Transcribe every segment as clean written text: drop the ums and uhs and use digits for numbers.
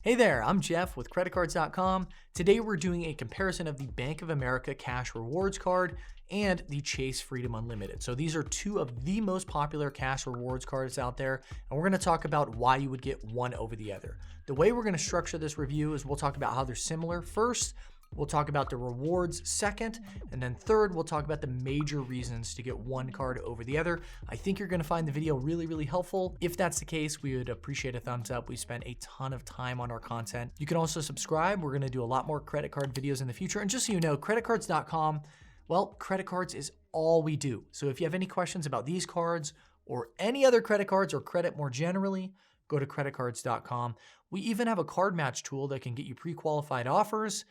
Hey there, I'm Jeff with CreditCards.com. Today we're doing a comparison of the Bank of America Cash Rewards Card and the Chase Freedom Unlimited. So these are two of the most popular cash rewards cards out there, and we're going to talk about why you would get one over the other. The way we're going to structure this review is we'll talk about how they're similar first, we'll talk about the rewards second, and then third, we'll talk about the major reasons to get one card over the other. I think you're gonna find the video really helpful. If that's the case, we would appreciate a thumbs up. We spend a ton of time on our content. You can also subscribe. We're gonna do a lot more credit card videos in the future. And just so you know, CreditCards.com, well, credit cards is all we do. So if you have any questions about these cards or any other credit cards or credit more generally, go to CreditCards.com. We even have a card match tool that can get you pre-qualified offers.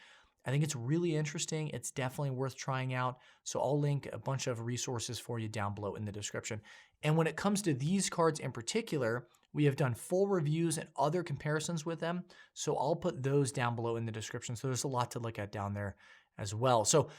I think it's really interesting. It's definitely worth trying out. So I'll link a bunch of resources for you down below in the description. And when it comes to these cards in particular, we have done full reviews and other comparisons with them. So I'll put those down below in the description. So there's a lot to look at down there as well. So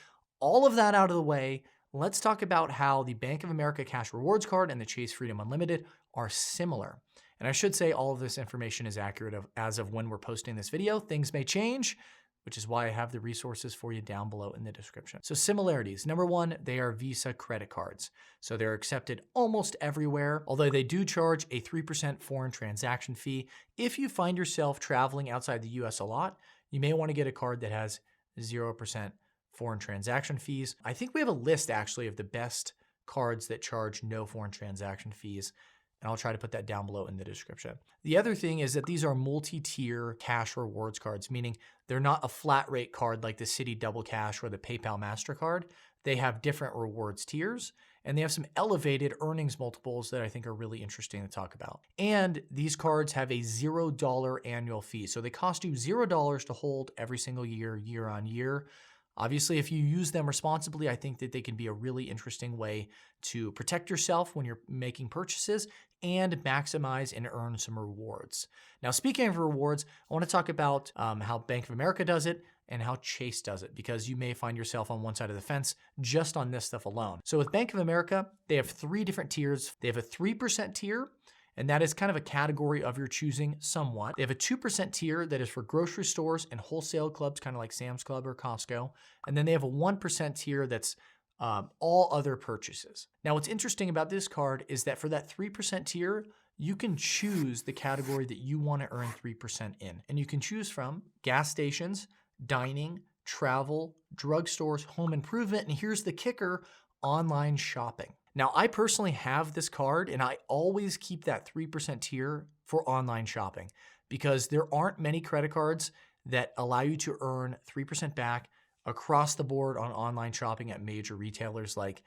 all of that out of the way, let's talk about how the Bank of America Cash Rewards Card and the Chase Freedom Unlimited are similar. And I should say all of this information is accurate as of when we're posting this video. Things may change, which is why I have the resources for you down below in the description. So similarities. Number one, they are Visa credit cards. So they're accepted almost everywhere, although they do charge a 3% foreign transaction fee. If you find yourself traveling outside the US a lot, you may want to get a card that has 0% foreign transaction fees. I think we have a list actually of the best cards that charge no foreign transaction fees, and I'll try to put that down below in the description. The other thing is that these are multi-tier cash rewards cards, meaning they're not a flat rate card like the Citi Double Cash or the PayPal MasterCard. They have different rewards tiers, and they have some elevated earnings multiples that I think are really interesting to talk about. And these cards have a $0 annual fee. So they cost you $0 to hold every single year, year on year. Obviously, if you use them responsibly, I think that they can be a really interesting way to protect yourself when you're making purchases and maximize and earn some rewards. Now, speaking of rewards, I want to talk about how Bank of America does it and how Chase does it, because you may find yourself on one side of the fence just on this stuff alone. So with Bank of America, they have three different tiers. They have a 3% tier, and that is kind of a category of your choosing somewhat. They have a 2% tier that is for grocery stores and wholesale clubs, kind of like Sam's Club or Costco. And then they have a 1% tier that's all other purchases. Now, what's interesting about this card is that for that 3% tier, you can choose the category that you want to earn 3% in. And you can choose from gas stations, dining, travel, drugstores, home improvement, and here's the kicker, online shopping. Now, I personally have this card and I always keep that 3% tier for online shopping because there aren't many credit cards that allow you to earn 3% back across the board on online shopping at major retailers like,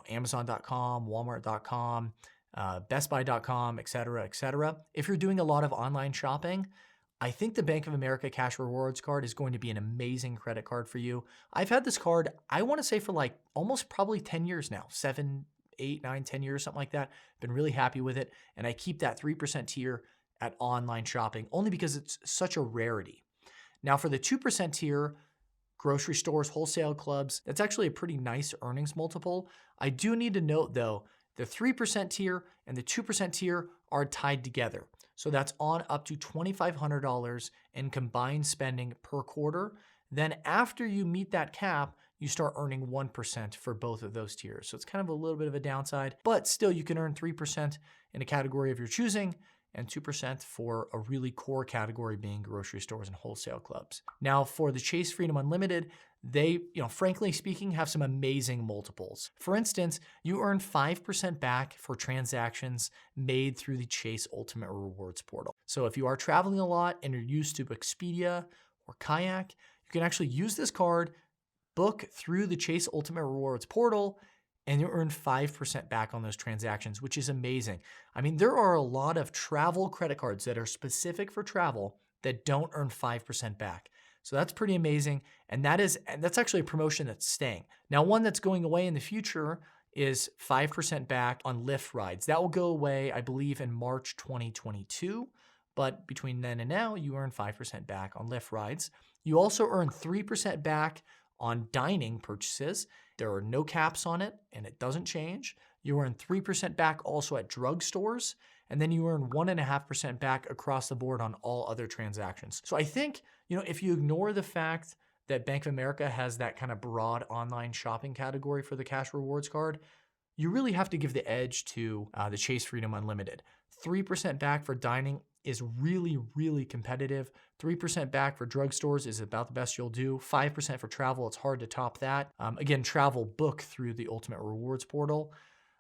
Amazon.com, Walmart.com, BestBuy.com, et cetera. If you're doing a lot of online shopping, I think the Bank of America Cash Rewards Card is going to be an amazing credit card for you. I've had this card, I want to say for like almost probably 10 years now, 7, 8, 9, 10 years, something like that. Been really happy with it. And I keep that 3% tier at online shopping only because it's such a rarity. Now for the 2% tier, grocery stores, wholesale clubs, that's actually a pretty nice earnings multiple. I do need to note though, the 3% tier and the 2% tier are tied together. So that's on up to $2,500 in combined spending per quarter. Then after you meet that cap, you start earning 1% for both of those tiers. So it's kind of a little bit of a downside, but still you can earn 3% in a category of your choosing and 2% for a really core category being grocery stores and wholesale clubs. Now for the Chase Freedom Unlimited, they, frankly speaking, have some amazing multiples. For instance, you earn 5% back for transactions made through the Chase Ultimate Rewards portal. So if you are traveling a lot and you're used to Expedia or Kayak, you can actually use this card, book through the Chase Ultimate Rewards portal, and you earn 5% back on those transactions, which is amazing. I mean, there are a lot of travel credit cards that are specific for travel that don't earn 5% back. So that's pretty amazing. And that's actually a promotion that's staying. Now, one that's going away in the future is 5% back on Lyft rides. That will go away, I believe, in March 2022. But between then and now, you earn 5% back on Lyft rides. You also earn 3% back on dining purchases. There are no caps on it, and it doesn't change. You earn 3% back also at drugstores. and then you earn 1.5% back across the board on all other transactions. So I think, if you ignore the fact that Bank of America has that kind of broad online shopping category for the cash rewards card, you really have to give the edge to the Chase Freedom Unlimited. 3% back for dining is really, really competitive. 3% back for drugstores is about the best you'll do. 5% for travel, it's hard to top that. Again, travel book through the Ultimate Rewards portal.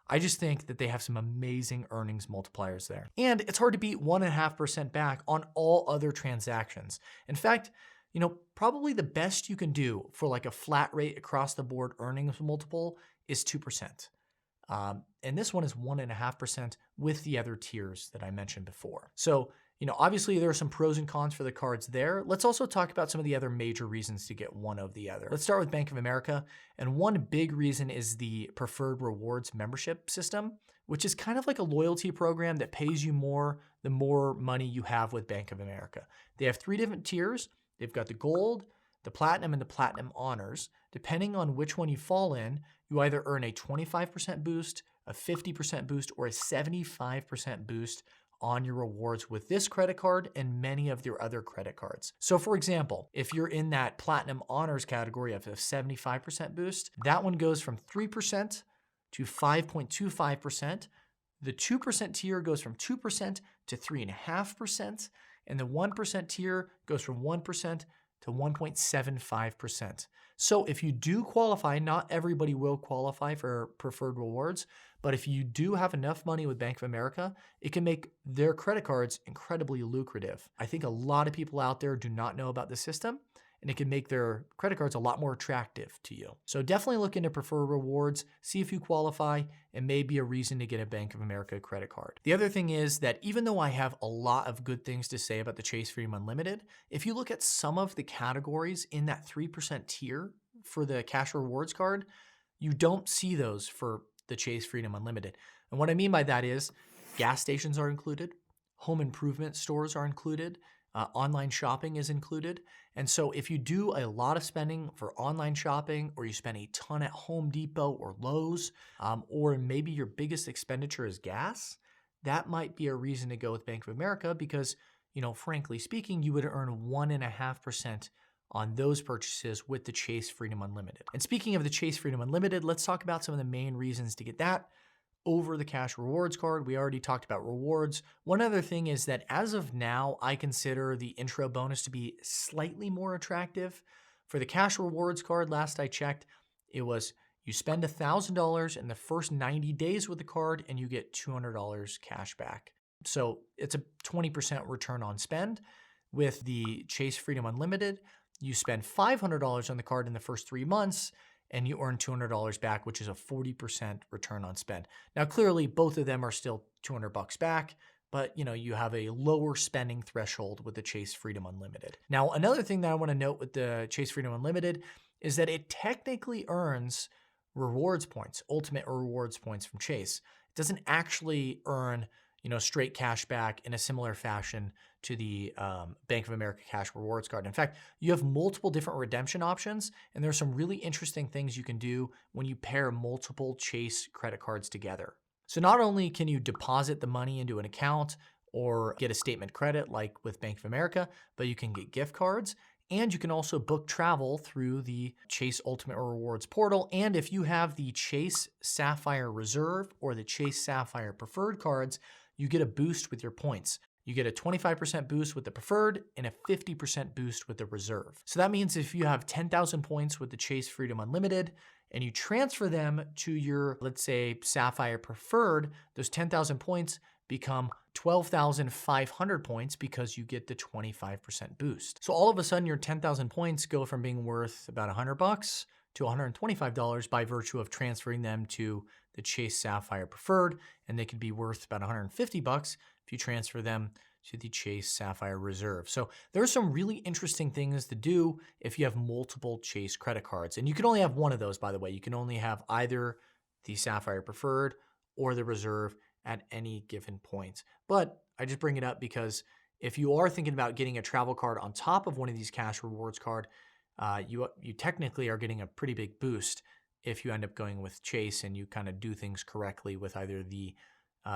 I just think that they have some amazing earnings multipliers there. And it's hard to beat 1.5% back on all other transactions. In fact, probably the best you can do for like a flat rate across the board earnings multiple is 2%. And this one is 1.5% with the other tiers that I mentioned before. So, obviously there are some pros and cons for the cards there. Let's also talk about some of the other major reasons to get one over the other. Let's start with Bank of America. And one big reason is the Preferred Rewards membership system, which is kind of like a loyalty program that pays you more the more money you have with Bank of America. They have 3 different tiers. They've got the Gold, the Platinum, and the Platinum Honors. Depending on which one you fall in, you either earn a 25% boost, a 50% boost, or a 75% boost on your rewards with this credit card and many of your other credit cards. So for example, if you're in that Platinum Honors category of a 75% boost, that one goes from 3% to 5.25%. The 2% tier goes from 2% to 3.5%, and the 1% tier goes from 1% to 1.75%. So if you do qualify, not everybody will qualify for Preferred Rewards, but if you do have enough money with Bank of America, it can make their credit cards incredibly lucrative. I think a lot of people out there do not know about the system, and it can make their credit cards a lot more attractive to you. So definitely look into Preferred Rewards, see if you qualify, and maybe a reason to get a Bank of America credit card. The other thing is that even though I have a lot of good things to say about the Chase Freedom Unlimited, if you look at some of the categories in that 3% tier for the cash rewards card, you don't see those for the Chase Freedom Unlimited. And what I mean by that is gas stations are included, home improvement stores are included, online shopping is included. And so if you do a lot of spending for online shopping, or you spend a ton at Home Depot or Lowe's, or maybe your biggest expenditure is gas, that might be a reason to go with Bank of America because, frankly speaking, you would earn 1.5% on those purchases with the Chase Freedom Unlimited. And speaking of the Chase Freedom Unlimited, let's talk about some of the main reasons to get that over the cash rewards card. We already talked about rewards. One other thing is that as of now, I consider the intro bonus to be slightly more attractive. For the cash rewards card, last I checked, it was you spend $1,000 in the first 90 days with the card and you get $200 cash back. So it's a 20% return on spend. With the Chase Freedom Unlimited, you spend $500 on the card in the first 3 months and you earn $200 back, which is a 40% return on spend. Now, clearly, both of them are still $200 back, but you have a lower spending threshold with the Chase Freedom Unlimited. Now, another thing that I want to note with the Chase Freedom Unlimited is that it technically earns rewards points, ultimate rewards points from Chase. It doesn't actually earn straight cash back in a similar fashion to the Bank of America cash rewards card. In fact, you have multiple different redemption options, and there's some really interesting things you can do when you pair multiple Chase credit cards together. So not only can you deposit the money into an account or get a statement credit like with Bank of America, but you can get gift cards, and you can also book travel through the Chase Ultimate Rewards portal. And if you have the Chase Sapphire Reserve or the Chase Sapphire Preferred cards, you get a boost with your points. You get a 25% boost with the Preferred and a 50% boost with the Reserve. So that means if you have 10,000 points with the Chase Freedom Unlimited and you transfer them to your, let's say, Sapphire Preferred, those 10,000 points become 12,500 points because you get the 25% boost. So all of a sudden your 10,000 points go from being worth about $100 to $125 by virtue of transferring them to the Chase Sapphire Preferred, and they could be worth about $150 if you transfer them to the Chase Sapphire Reserve. So there's some really interesting things to do if you have multiple Chase credit cards. And you can only have one of those, by the way. You can only have either the Sapphire Preferred or the Reserve at any given point. But I just bring it up because if you are thinking about getting a travel card on top of one of these cash rewards card, you technically are getting a pretty big boost if you end up going with Chase and you kind of do things correctly with either the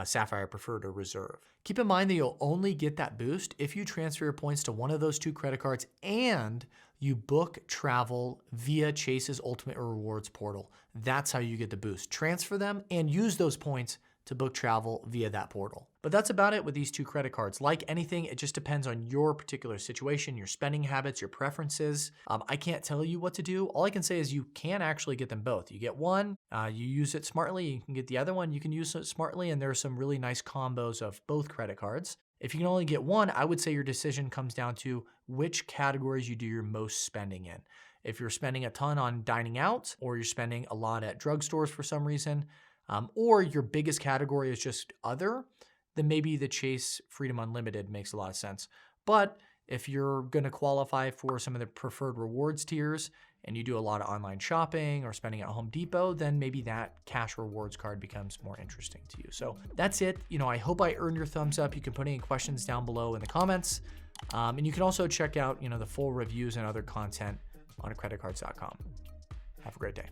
Sapphire, Preferred, or Reserve. Keep in mind that you'll only get that boost if you transfer your points to one of those 2 credit cards and you book travel via Chase's Ultimate Rewards portal. That's how you get the boost. Transfer them and use those points to book travel via that portal. But that's about it with these 2 credit cards. Like anything, it just depends on your particular situation, your spending habits, your preferences. I can't tell you what to do. All I can say is you can actually get them both. You get one, you use it smartly, you can get the other one, you can use it smartly, and there are some really nice combos of both credit cards. If you can only get one, I would say your decision comes down to which categories you do your most spending in. If you're spending a ton on dining out, or you're spending a lot at drugstores for some reason, or your biggest category is just other, then maybe the Chase Freedom Unlimited makes a lot of sense. But if you're going to qualify for some of the preferred rewards tiers and you do a lot of online shopping or spending at Home Depot, then maybe that cash rewards card becomes more interesting to you. So that's it. I hope I earned your thumbs up. You can put any questions down below in the comments. And you can also check out, the full reviews and other content on CreditCards.com. Have a great day.